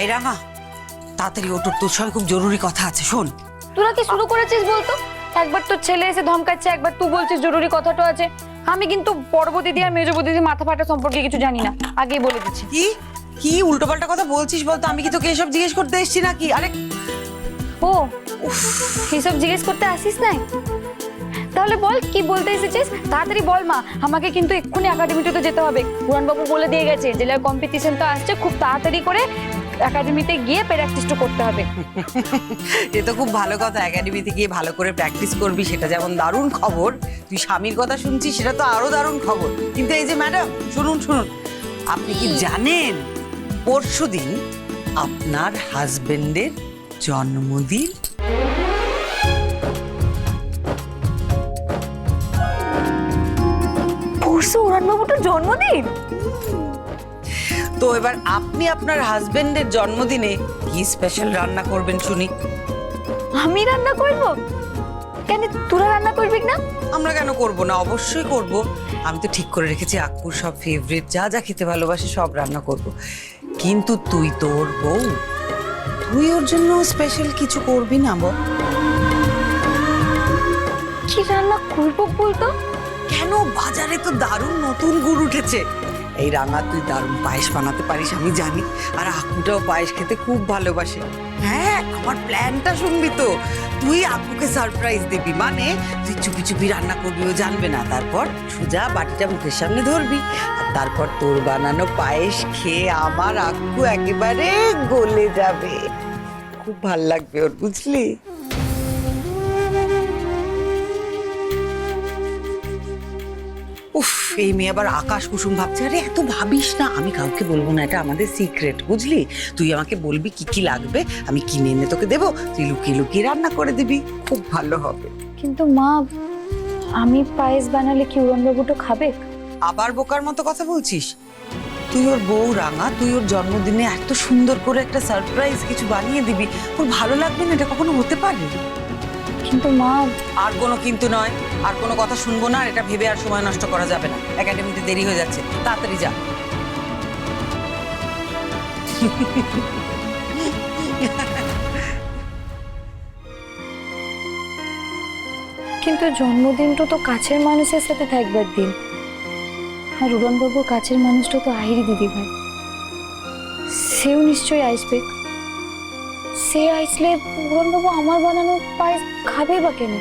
এই রাঙা, তাড়াতাড়ি ওঠো, তোর সঙ্গে খুব জরুরি কথা আছে, শোন। তোরা কি শুরু করেছিস বলতো? একবার তোর ছেলে এসে ধমকাচ্ছে, একবার তুই বলছিস জরুরি কথাটা আছে। আমি কিন্তু বড় দিদি আর মেজো দিদি মাথা ফাটা সম্পর্কে কিছু জানি না, আগেই বলে দিচ্ছি। কি কি উল্টোপাল্টা কথা বলছিস বলতো? আমি কি তোকে এসব জিজ্ঞেস করতে এসেছি নাকি? আরে ও এসব জিজ্ঞেস করতে আসিস নাই? তাহলে বল কি বলতে এসেছিস, তাড়াতাড়ি বল মা। আমাকে কিন্তু এক্ষুনি একাডেমিতে তো যেতে হবে। পুরাণবাবু বলে দিয়ে গেছে জেলার কম্পিটিশন তো আসছে, খুব তাড়াতাড়ি করে একাডেমিতে গিয়ে প্র্যাকটিসটা করতে হবে। এ তো খুব ভালো কথা, একাডেমিতে গিয়ে ভালো করে প্র্যাকটিস করবি, সেটা যেমন দারুণ খবর। তুই স্বামীর কথা শুনছিস, সেটা তো আরো দারুণ খবর। কিন্তু এই যে ম্যাডাম, শুনুন শুনুন, আপনি কি জানেন পরশুদিন আপনার হাজবেন্ডের জন্মদিন? পরশু পুরাণবাবুটার জন্মদিন। তো এবার আপনি আপনার হাজবেন্ডের জন্মদিনে কি স্পেশাল রান্না করবেন শুনি? আমি রান্না করব? কেন তোরা রান্না করবি না? আমরা কেন করব না, অবশ্যই করব। আমি তো ঠিক করে রেখেছি আক্কুর সব ফেভারিট, যা যা খেতে ভালোবাসে সব রান্না করব। কিন্তু তুই তো ওর বউ, তুই ওর জন্য স্পেশাল কিছু করবি না? বল কি রান্না করব বলতো? কেন, বাজারে তো দারুণ নতুন গুড় উঠেছে। এই রাঙা, তুই দারুণ পায়েস বানাতে পারিস আমি জানি, আর আক্কুটাও পায়েস খেতে খুব ভালোবাসে। হ্যাঁ, আমার প্ল্যানটা শুনবি তো? তুই আক্কুকে সারপ্রাইজ দিবি, মানে তুই চুপি চুপি রান্না করবি, ও জানবে না। তারপর সোজা বাটিটা মুখের সামনে ধরবি, আর তারপর তোর বানানো পায়েস খেয়ে আমার আক্কু একেবারে গলে যাবে। খুব ভাল লাগবে ওর, বুঝলি? উফ, এই মেয়ে আবার আকাশ কুসুম ভাবছে। আরে এত ভাবিস না, আমি কাউকে বলবো না, এটা আমাদের সিক্রেট, বুঝলি? তুই আমাকে বলবি কি কি লাগবে, আমি কিনে এনে তোকে দেবো, তুই লুকিয়ে লুকিয়ে রান্না করে দিবি, খুব ভালো হবে। কিন্তু মা, আমি পায়েস বানালে কি উড়নবাবুটা খাবে? আবার বোকার মতো কথা বলছিস? তুই ওর বউ রাঙা, তুই ওর জন্মদিনে এত সুন্দর করে একটা সারপ্রাইজ কিছু বানিয়ে দিবি, ওর ভালো লাগবে না? এটা কখনো হতে পারে? কিন্তু মা। আর কোনো কিন্তু নয়, আর কোনো কথা শুনবো না। আর এটা ভেবে আর সময় নষ্ট করা যাবে না, একাডেমিতে দেরি হয়ে যাচ্ছে, তাড়াতাড়ি যা। কিন্তু জন্মদিনটা তো কাছের মানুষের সাথে থাকবার দিন, আর উড়নবাবুর কাছের মানুষটা তো আহিরি দিদি ভাই, সেও নিশ্চয়ই আসবে। সে আসলে উড়নবাবু আমার বানানো পায়েস খাবে বা কেন?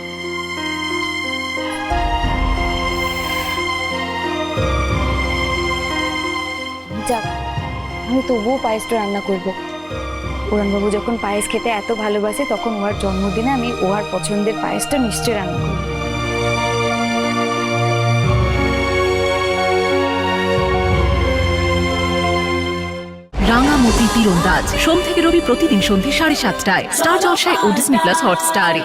যাক, আমি তবুও পায়েসটা রান্না করবো। উড়নবাবু যখন পায়েস খেতে এত ভালোবাসে, তখন ওর জন্মদিনে আমি ওর পছন্দের পায়েসটা নিশ্চয়ই রান্না করবো। রাঙামতি তীরন্দাজ সোম থেকে রবি প্রতিদিন সন্ধ্যে 7:30টায় স্টার জলসায় ও ডিজনি প্লাস হটস্টারে।